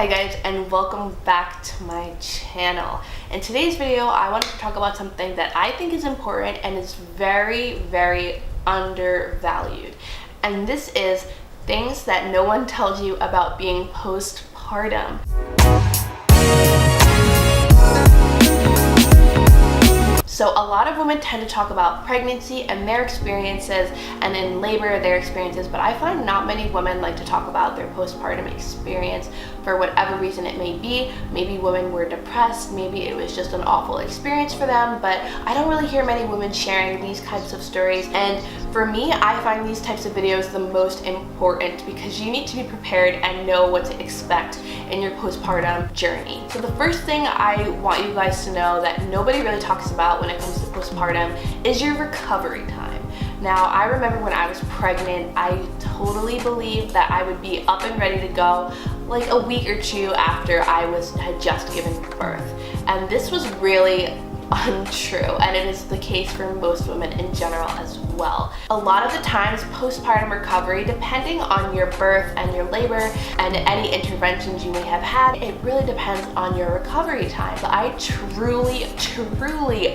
Hi guys, and welcome back to my channel. In today's video, I wanted to talk about something that I think is important and is very undervalued. And this is things that no one tells you about being postpartum. So a lot of women tend to talk about pregnancy and their experiences, and in labor their experiences, but I find not many women like to talk about their postpartum experience for whatever reason it may be. Maybe women were depressed, maybe it was just an awful experience for them, but I don't really hear many women sharing these types of stories. And for me, I find these types of videos the most important because you need to be prepared and know what to expect in your postpartum journey. So the first thing I want you guys to know that nobody really talks about when it comes to postpartum is your recovery time. Now, I remember when I was pregnant, I totally believed that I would be up and ready to go like a week or two after I had just given birth. And this was really untrue, and it is the case for most women in general as well. A lot of the times, postpartum recovery, depending on your birth and your labor and any interventions you may have had, it really depends on your recovery time. But I truly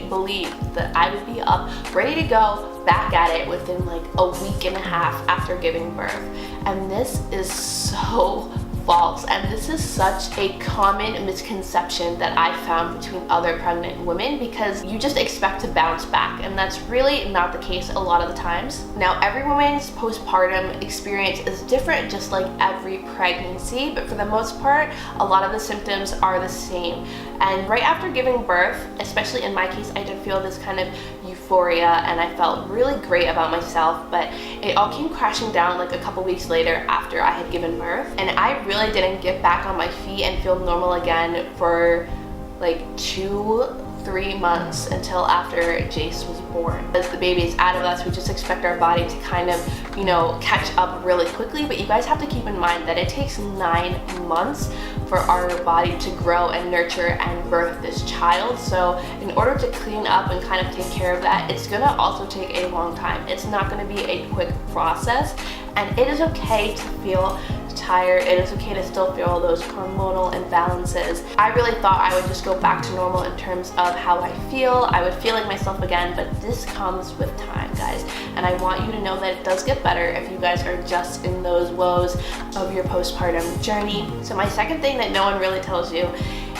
believe that I would be up, ready to go, back at it within like a week and a half after giving birth. And this is so false, and this is such a common misconception that I found between other pregnant women, because you just expect to bounce back, and that's really not the case a lot of the times. Now, every woman's postpartum experience is different, just like every pregnancy, but for the most part, a lot of the symptoms are the same. And right after giving birth, especially in my case, I did feel this kind of euphoria and I felt really great about myself, but it all came crashing down like a couple weeks later after I had given birth, and I really didn't get back on my feet and feel normal again for like 2-3 months until after Jace was born. As the baby is out of us, we just expect our body to kind of, catch up really quickly, but you guys have to keep in mind that it takes 9 months for our body to grow and nurture and birth this child. So in order to clean up and kind of take care of that, it's gonna also take a long time. It's not gonna be a quick process, and it is okay to feel tired. It is okay to still feel those hormonal imbalances. I really thought I would just go back to normal in terms of how I feel. I would feel like myself again, but this comes with time, guys. And I want you to know that it does get better if you guys are just in those woes of your postpartum journey. So my second thing that no one really tells you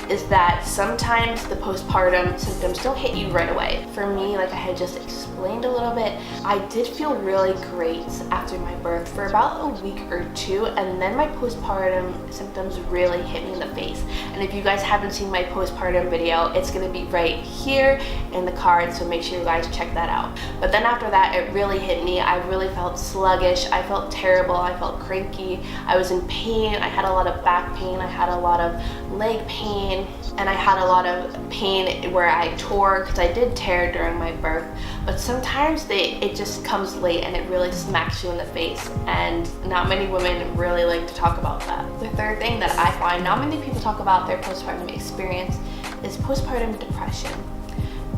is that sometimes the postpartum symptoms don't hit you right away. For me, like I had just explained a little bit, I did feel really great after my birth for about a week or two, and then my postpartum symptoms really hit me in the face. And if you guys haven't seen my postpartum video, it's gonna be right here in the card, so make sure you guys check that out. But then after that, it really hit me. I really felt sluggish, I felt terrible, I felt cranky, I was in pain, I had a lot of back pain, I had a lot of leg pain, and I had a lot of pain where I tore, because I did tear during my birth, but sometimes it just comes late and it really smacks you in the face, and not many women really like to talk about that. The third thing that I find not many people talk about their postpartum experience is postpartum depression.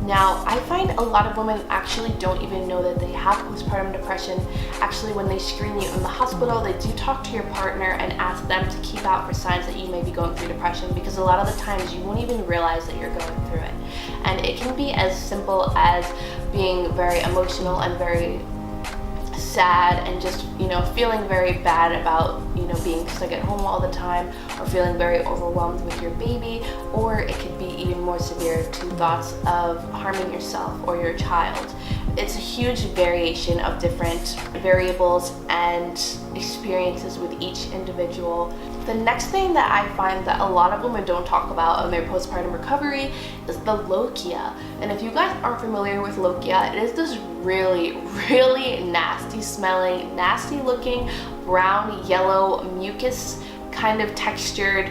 Now, I find a lot of women actually don't even know that they have postpartum depression. Actually, when they screen you in the hospital, they do talk to your partner and ask them to keep out for signs that you may be going through depression, because a lot of the times you won't even realize that you're going through it. And it can be as simple as being very emotional and very sad and just feeling very bad about being stuck at home all the time, or feeling very overwhelmed with your baby, or it could be even more severe to thoughts of harming yourself or your child. It's a huge variation of different variables and experiences with each individual. The next thing that I find that a lot of women don't talk about in their postpartum recovery is the Lochia. And if you guys aren't familiar with Lochia, it is this really nasty smelling, nasty looking, brown, yellow, mucus kind of textured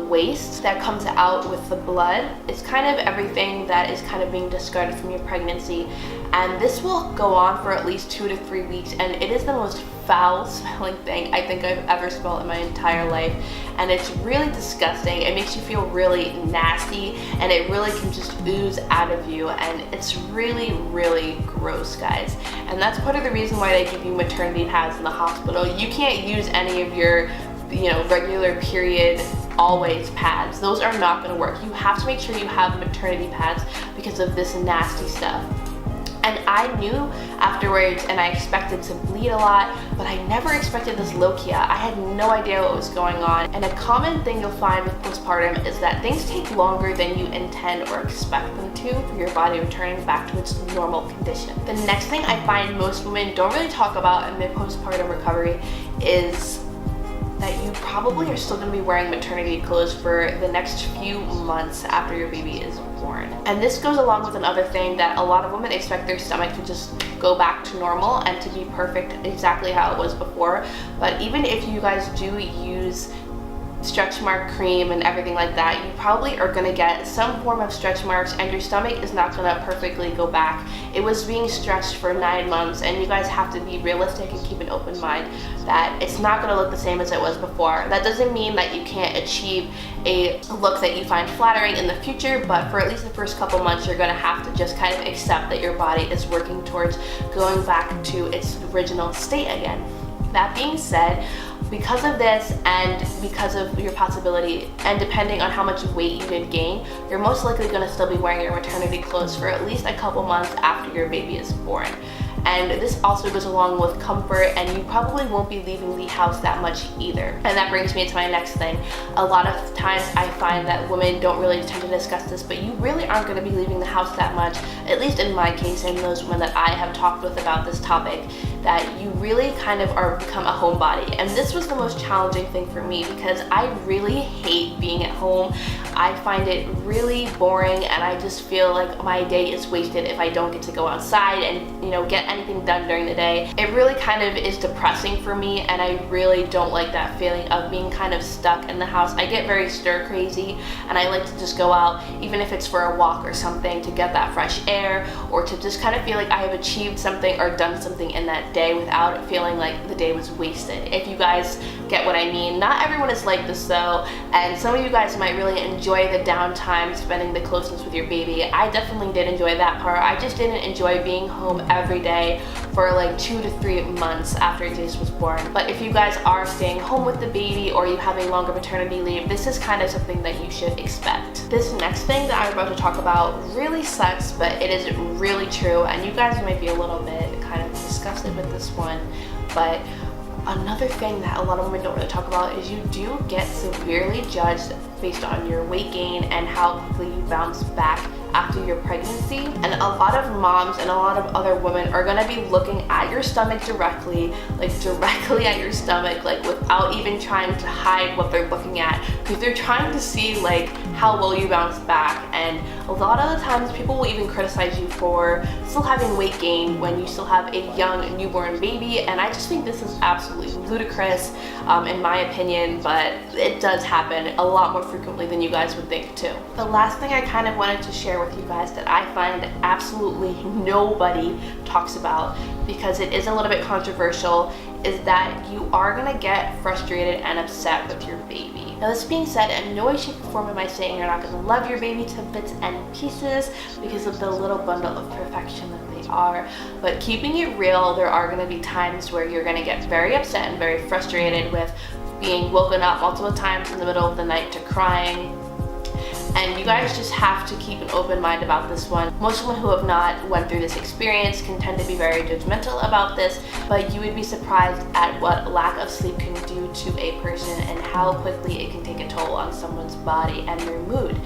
waste that comes out with the blood. It's kind of everything that is kind of being discarded from your pregnancy, and this will go on for at least 2 to 3 weeks, and it is the most foul smelling thing I think I've ever smelled in my entire life, and it's really disgusting. It makes you feel really nasty, and it really can just ooze out of you, and it's really gross, guys. And that's part of the reason why they give you maternity pads in the hospital. You can't use any of your regular period always pads. Those are not going to work. You have to make sure you have maternity pads because of this nasty stuff. And I knew afterwards, and I expected to bleed a lot, but I never expected this Lochia. I had no idea what was going on. And a common thing you'll find with postpartum is that things take longer than you intend or expect them to for your body returning back to its normal condition. The next thing I find most women don't really talk about in their postpartum recovery is that you probably are still going to be wearing maternity clothes for the next few months after your baby is born. And this goes along with another thing that a lot of women expect their stomach to just go back to normal and to be perfect exactly how it was before. But even if you guys do use stretch mark cream and everything like that, you probably are going to get some form of stretch marks, and your stomach is not going to perfectly go back. It was being stretched for 9 months, and you guys have to be realistic and keep an open mind that it's not going to look the same as it was before. That doesn't mean that you can't achieve a look that you find flattering in the future, but for at least the first couple months you're going to have to just kind of accept that your body is working towards going back to its original state again. That being said, because of this and because of your possibility, and depending on how much weight you did gain, you're most likely going to still be wearing your maternity clothes for at least a couple months after your baby is born. And this also goes along with comfort, and you probably won't be leaving the house that much either. And that brings me to my next thing. A lot of times I find that women don't really tend to discuss this, but you really aren't going to be leaving the house that much, at least in my case and those women that I have talked with about this topic, that you really kind of are become a homebody. And this was the most challenging thing for me because I really hate being at home. I find it really boring, and I just feel like my day is wasted if I don't get to go outside and, you know, get anything done during the day. It really kind of is depressing for me, and I really don't like that feeling of being kind of stuck in the house. I get very stir crazy, and I like to just go out, even if it's for a walk or something, to get that fresh air, or to just kind of feel like I have achieved something or done something in that day without feeling like the day was wasted. If you guys get what I mean. Not everyone is like this though, and some of you guys might really enjoy the downtime, spending the closeness with your baby. I definitely did enjoy that part. I just didn't enjoy being home every day for like 2 to 3 months after Jace was born. But if you guys are staying home with the baby or you having longer maternity leave, this is kind of something that you should expect. This next thing that I'm about to talk about really sucks, but it is really true, and you guys might be a little bit kind of disgusted with this one, but another thing that a lot of women don't really talk about is you do get severely judged based on your weight gain and how quickly you bounce back after your pregnancy. And a lot of moms and a lot of other women are going to be looking at your stomach directly at your stomach, like without even trying to hide what they're looking at, because they're trying to see like how well you bounce back. And a lot of the times people will even criticize you for still having weight gain when you still have a young newborn baby, and I just think this is absolutely ludicrous in my opinion, but it does happen a lot more frequently than you guys would think too. The last thing I kind of wanted to share with you guys that I find absolutely nobody talks about, because it is a little bit controversial, is that you are going to get frustrated and upset with your baby. Now this being said, in no way, shape, or form am I saying you're not going to love your baby to bits and pieces because of the little bundle of perfection that they are, but keeping it real, there are going to be times where you're going to get very upset and very frustrated with being woken up multiple times in the middle of the night to crying. And you guys just have to keep an open mind about this one. Most women who have not went through this experience can tend to be very judgmental about this, but you would be surprised at what lack of sleep can do to a person and how quickly it can take a toll on someone's body and their mood.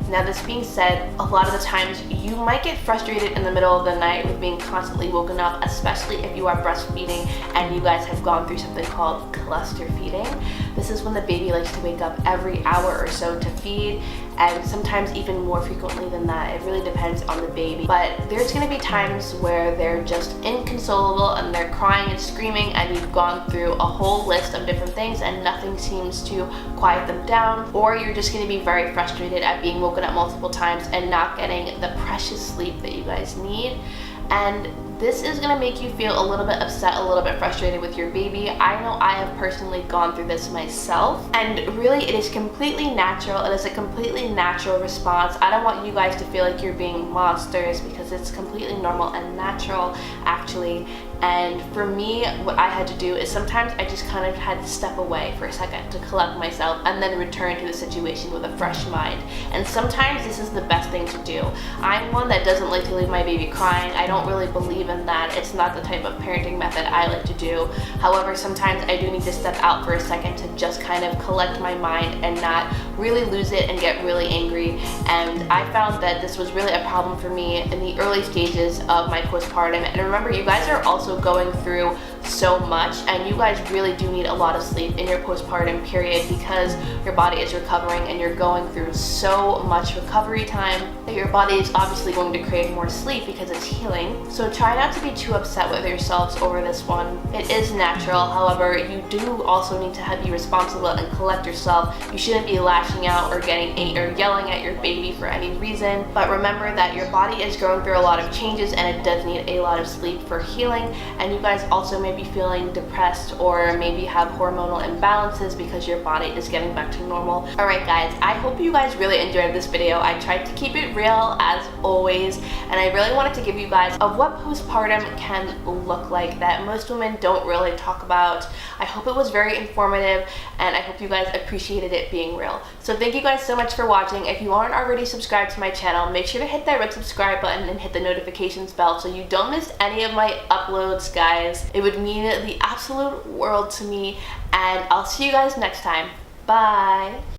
Now this being said, a lot of the times you might get frustrated in the middle of the night with being constantly woken up, especially if you are breastfeeding and you guys have gone through something called cluster feeding. This is when the baby likes to wake up every hour or so to feed, and sometimes even more frequently than that. It really depends on the baby. But there's going to be times where they're just inconsolable and they're crying and screaming, and you've gone through a whole list of different things and nothing seems to quiet them down, or you're just going to be very frustrated at being woken up multiple times and not getting the precious sleep that you guys need. And this is going to make you feel a little bit upset, a little bit frustrated with your baby. I know I have personally gone through this myself, and really it is completely natural. It is a completely natural response. I don't want you guys to feel like you're being monsters, because it's completely normal and natural actually And for me, what I had to do is sometimes I just kind of had to step away for a second to collect myself and then return to the situation with a fresh mind. And sometimes this is the best thing to do. I'm one that doesn't like to leave my baby crying. I don't really believe in that. It's not the type of parenting method I like to do. However, sometimes I do need to step out for a second to just kind of collect my mind and not really lose it and get really angry. And I found that this was really a problem for me in the early stages of my postpartum. And remember, you guys are also going through so much, and you guys really do need a lot of sleep in your postpartum period because your body is recovering and you're going through so much recovery time that your body is obviously going to crave more sleep because it's healing. So try not to be too upset with yourselves over this one. It is natural. However, you do also need to be responsible and collect yourself. You shouldn't be lashing out or yelling at your baby for any reason. But remember that your body is going through a lot of changes and it does need a lot of sleep for healing. And you guys also may be feeling depressed or maybe have hormonal imbalances because your body is getting back to normal. Alright guys, I hope you guys really enjoyed this video. I tried to keep it real as always, and I really wanted to give you guys of what postpartum can look like that most women don't really talk about. I hope it was very informative, and I hope you guys appreciated it being real. So thank you guys so much for watching. If you aren't already subscribed to my channel, make sure to hit that red subscribe button and hit the notifications bell so you don't miss any of my uploads, guys. It would mean the absolute world to me, and I'll see you guys next time. Bye!